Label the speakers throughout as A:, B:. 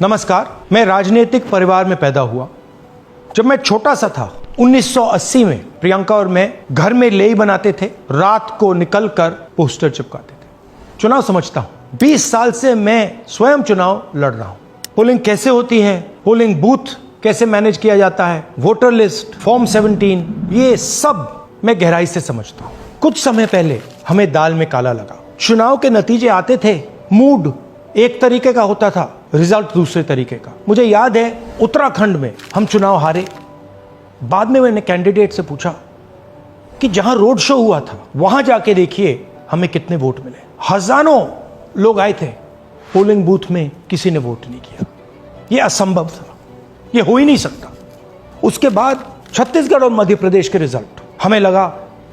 A: नमस्कार। मैं राजनीतिक परिवार में पैदा हुआ। जब मैं छोटा सा था 1980 में प्रियंका और मैं घर में लेई बनाते थे, रात को निकलकर पोस्टर चिपकाते थे। चुनाव समझता हूं। 20 साल से मैं स्वयं चुनाव लड़ रहा हूं। पोलिंग कैसे होती है, पोलिंग बूथ कैसे मैनेज किया जाता है, वोटर लिस्ट, फॉर्म 17, ये सब मैं गहराई से समझता हूं। कुछ समय पहले हमें दाल में काला लगा। चुनाव के नतीजे आते थे, मूड एक तरीके का होता था, रिजल्ट दूसरे तरीके का। मुझे याद है उत्तराखंड में हम चुनाव हारे। बाद में मैंने कैंडिडेट से पूछा कि जहां रोड शो हुआ था वहां जाके देखिए हमें कितने वोट मिले। हजारों लोग आए थे, पोलिंग बूथ में किसी ने वोट नहीं किया। यह असंभव था, यह हो ही नहीं सकता। उसके बाद छत्तीसगढ़ और मध्य प्रदेश के रिजल्ट, हमें लगा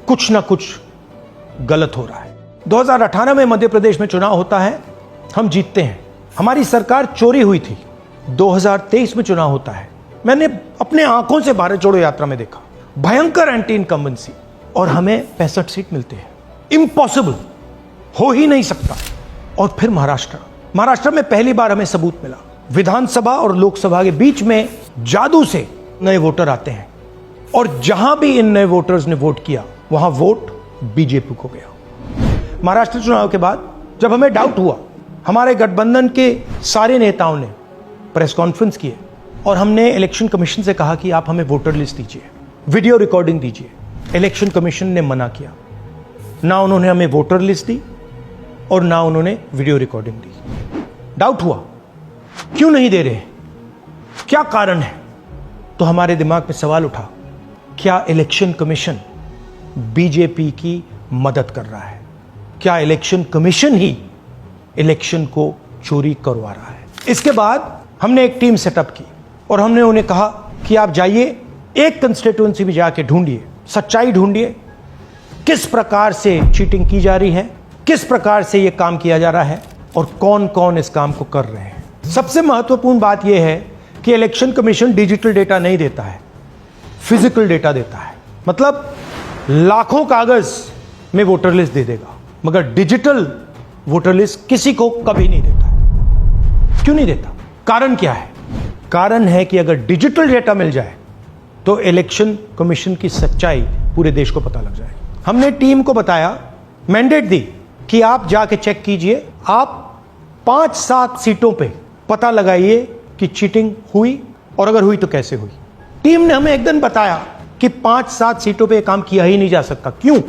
A: कुछ ना कुछ गलत हो रहा है। 2018 में मध्य प्रदेश में चुनाव होता है, हम जीतते हैं। हमारी सरकार चोरी हुई थी। 2023 में चुनाव होता है, मैंने अपने आंखों से भारत जोड़ो यात्रा में देखा, भयंकर एंटी इनकम्बेंसी, और हमें 65 सीट मिलते हैं। इम्पॉसिबल, हो ही नहीं सकता। और फिर महाराष्ट्र में पहली बार हमें सबूत मिला। विधानसभा और लोकसभा के बीच में जादू से नए वोटर आते हैं, और जहां भी इन नए वोटर्स ने वोट किया वहां वोट बीजेपी को गया। महाराष्ट्र चुनाव के बाद जब हमें डाउट हुआ, हमारे गठबंधन के सारे नेताओं ने प्रेस कॉन्फ्रेंस किए और हमने इलेक्शन कमीशन से कहा कि आप हमें वोटर लिस्ट दीजिए, वीडियो रिकॉर्डिंग दीजिए। इलेक्शन कमीशन ने मना किया। ना उन्होंने हमें वोटर लिस्ट दी और ना उन्होंने वीडियो रिकॉर्डिंग दी। डाउट हुआ, क्यों नहीं दे रहे, क्या कारण है? तो हमारे दिमाग में सवाल उठा, क्या इलेक्शन कमीशन बीजेपी की मदद कर रहा है? क्या इलेक्शन कमीशन ही इलेक्शन को चोरी करवा रहा है? इसके बाद हमने एक टीम सेटअप की और हमने उन्हें कहा कि आप जाइए, एक कंस्टिट्यूएंसी में जाके ढूंढिए, सच्चाई ढूंढिए, किस प्रकार से चीटिंग की जा रही है, किस प्रकार से यह काम किया जा रहा है और कौन कौन इस काम को कर रहे हैं। सबसे महत्वपूर्ण बात यह है कि इलेक्शन कमीशन डिजिटल डेटा नहीं देता है, फिजिकल डेटा देता है। मतलब लाखों कागज में वोटर लिस्ट दे देगा, मगर डिजिटल वोटर लिस्ट किसी को कभी नहीं देता है। क्यों नहीं देता? कारण क्या है? कारण है कि अगर डिजिटल डेटा मिल जाए तो इलेक्शन कमीशन की सच्चाई पूरे देश को पता लग जाए। हमने टीम को बताया, मैंडेट दी कि आप जाके चेक कीजिए, आप 5-7 सीटों पे पता लगाइए कि चीटिंग हुई, और अगर हुई तो कैसे हुई। टीम ने हमें एक दिन बताया कि 5-7 सीटों पे काम किया ही नहीं जा सकता। क्यों?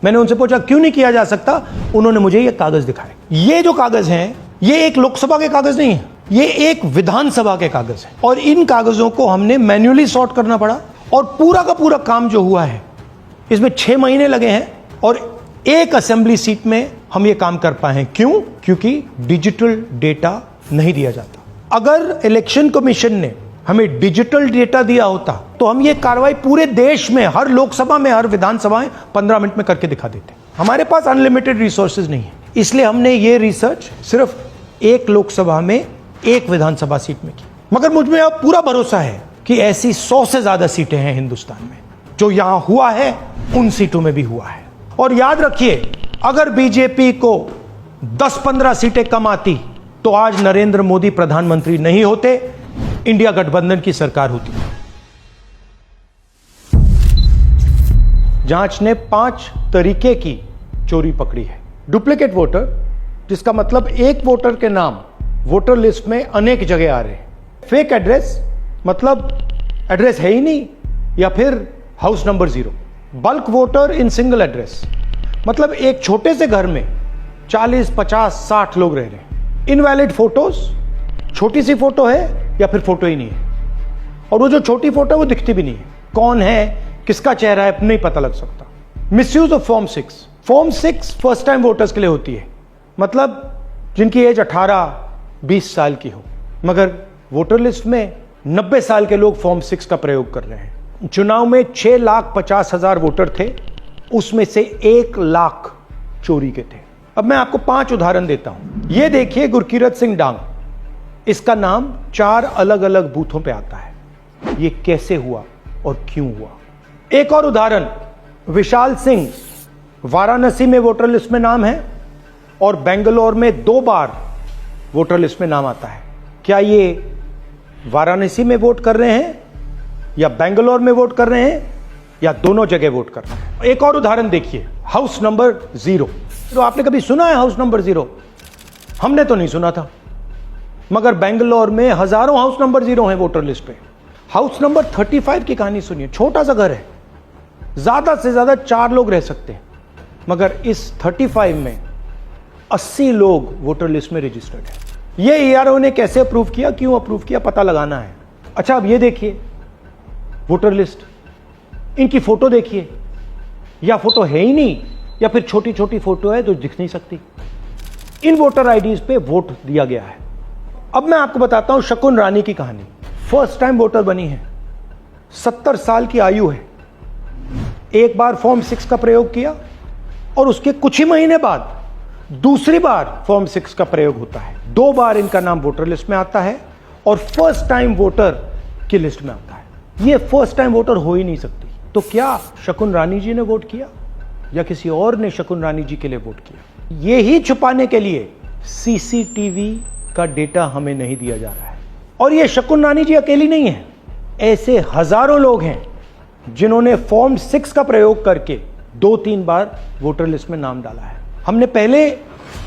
A: मैंने उनसे पूछा क्यों नहीं किया जा सकता। उन्होंने मुझे ये कागज दिखाए। ये जो कागज हैं, ये एक लोकसभा के कागज नहीं है, ये एक विधानसभा के कागज है, और इन कागजों को हमने मैन्युअली सॉर्ट करना पड़ा। और पूरा का पूरा काम जो हुआ है, इसमें 6 महीने लगे हैं, और एक असेंबली सीट में हम ये काम कर पाए हैं। क्यों? क्योंकि डिजिटल डेटा नहीं दिया जाता। अगर इलेक्शन कमीशन ने हमें डिजिटल डेटा दिया होता तो हम ये कार्रवाई पूरे देश में, हर लोकसभा में, हर विधानसभा में 15 मिनट में करके दिखा देते। हमारे पास अनलिमिटेड रिसोर्सेज नहीं है, इसलिए हमने ये रिसर्च सिर्फ एक लोकसभा में, एक विधानसभा सीट में की। मगर मुझ में अब पूरा भरोसा है कि ऐसी 100 से ज्यादा सीटें हैं हिंदुस्तान में। जो यहां हुआ है उन सीटों में भी हुआ है। और याद रखिए, अगर बीजेपी को 10-15 सीटें कम आती तो आज नरेंद्र मोदी प्रधानमंत्री नहीं होते, इंडिया गठबंधन की सरकार होती। जांच ने 5 तरीके की चोरी पकड़ी है। डुप्लीकेट वोटर, जिसका मतलब एक वोटर के नाम वोटर लिस्ट में अनेक जगह आ रहे हैं। फेक एड्रेस, मतलब एड्रेस है ही नहीं, या फिर house number 0। Bulk voter in single address, मतलब एक छोटे से घर में 40, 50, 60 लोग रह रहे हैं। इनवैलिड फोटोज, छोटी सी फोटो है या फिर फोटो ही नहीं है, और वो जो छोटी फोटो है वो दिखती भी नहीं है। कौन है, किसका चेहरा है, नहीं पता लग सकता। Misuse of form 6। Form 6 first time voters के लिए होती है, मतलब जिनकी एज 18-20 साल की हो, मगर वोटर लिस्ट में 90 साल के लोग फॉर्म 6 का प्रयोग कर रहे हैं। चुनाव में 6,50,000 वोटर थे, उसमें से 1 लाख चोरी के थे। अब मैं आपको 5 उदाहरण देता हूं। यह देखिए, गुरकीरत सिंह डांग, इसका नाम 4 अलग अलग बूथों पे आता है। यह कैसे हुआ और क्यों हुआ? एक और उदाहरण, विशाल सिंह, वाराणसी में वोटर लिस्ट में नाम है और बेंगलोर में 2 बार वोटर लिस्ट में नाम आता है। क्या ये वाराणसी में वोट कर रहे हैं या बेंगलोर में वोट कर रहे हैं या दोनों जगह वोट कर रहे हैं? एक और उदाहरण देखिए, हाउस नंबर 0। तो आपने कभी सुना है हाउस नंबर 0? हमने तो नहीं सुना था, मगर बेंगलोर में हजारों हाउस नंबर 0 हैं वोटर लिस्ट पे। हाउस नंबर 35 की कहानी सुनिए। छोटा सा घर है, ज्यादा से ज्यादा 4 लोग रह सकते हैं, मगर इस 35 में 80 लोग वोटर लिस्ट में रजिस्टर्ड है। ये ईआरओ ने कैसे अप्रूव किया, क्यों अप्रूव किया, पता लगाना है। अच्छा, अब ये देखिए वोटर लिस्ट, इनकी फोटो देखिए, या फोटो है ही नहीं या फिर छोटी छोटी फोटो है जो दिख नहीं सकती। इन वोटर आईडीज पे वोट दिया गया है। अब मैं आपको बताता हूं शकुन रानी की कहानी। फर्स्ट टाइम वोटर बनी है, 70 साल की आयु है। एक बार फॉर्म 6 का प्रयोग किया और उसके कुछ ही महीने बाद दूसरी बार फॉर्म 6 का प्रयोग होता है। 2 बार इनका नाम वोटर लिस्ट में आता है और फर्स्ट टाइम वोटर की लिस्ट में आता है। ये फर्स्ट टाइम वोटर हो ही नहीं सकती। तो क्या शकुन रानी जी ने वोट किया या किसी और ने शकुन रानी जी के लिए वोट किया? ये ही छुपाने के लिए सीसीटीवी का डेटा हमें नहीं दिया जा रहा है। और ये शकुन रानी जी अकेली नहीं है, ऐसे हजारों लोग हैं जिन्होंने फॉर्म 6 का प्रयोग करके 2-3 बार वोटर लिस्ट में नाम डाला है। हमने पहले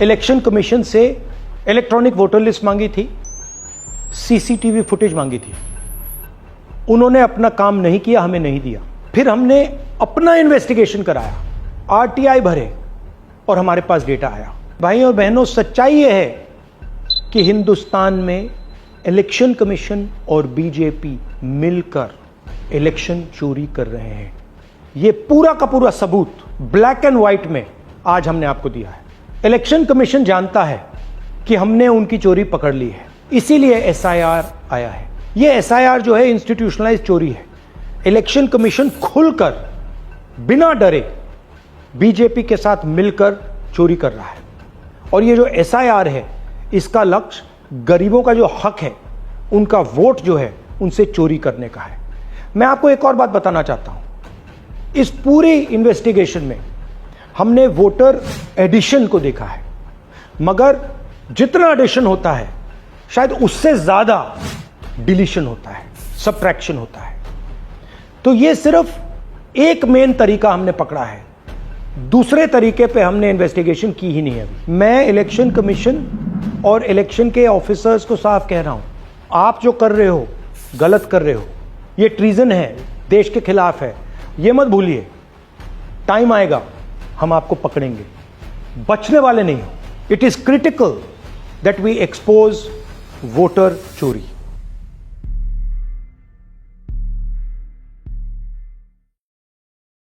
A: इलेक्शन कमीशन से इलेक्ट्रॉनिक वोटर लिस्ट मांगी थी, सीसीटीवी फुटेज मांगी थी। उन्होंने अपना काम नहीं किया, हमें नहीं दिया। फिर हमने अपना इन्वेस्टिगेशन कराया, आरटीआई भरे और हमारे पास डेटा आया। भाइयों और बहनों, सच्चाई यह है कि हिंदुस्तान में इलेक्शन कमीशन और बीजेपी मिलकर इलेक्शन चोरी कर रहे हैं। यह पूरा का पूरा सबूत ब्लैक एंड व्हाइट में आज हमने आपको दिया है। इलेक्शन कमीशन जानता है कि हमने उनकी चोरी पकड़ ली है, इसीलिए एसआईआर आया है। यह एसआईआर जो है इंस्टीट्यूशनलाइज चोरी है। इलेक्शन कमीशन खुलकर बिना डरे बीजेपी के साथ मिलकर चोरी कर रहा है। और ये जो एसआईआर है, इसका लक्ष्य गरीबों का जो हक है, उनका वोट जो है, उनसे चोरी करने का है। मैं आपको एक और बात बताना चाहता हूं। इस पूरी इन्वेस्टिगेशन में हमने वोटर एडिशन को देखा है, मगर जितना एडिशन होता है शायद उससे ज्यादा डिलीशन होता है, सबट्रैक्शन होता है। तो ये सिर्फ एक मेन तरीका हमने पकड़ा है, दूसरे तरीके पे हमने इन्वेस्टिगेशन की ही नहीं है अभी। मैं इलेक्शन कमीशन और इलेक्शन के ऑफिसर्स को साफ कह रहा हूं, आप जो कर रहे हो गलत कर रहे हो, ये ट्रीजन है, देश के खिलाफ है। ये मत भूलिए, टाइम आएगा हम आपको पकड़ेंगे, बचने वाले नहीं हो। It is critical that we expose voter चोरी।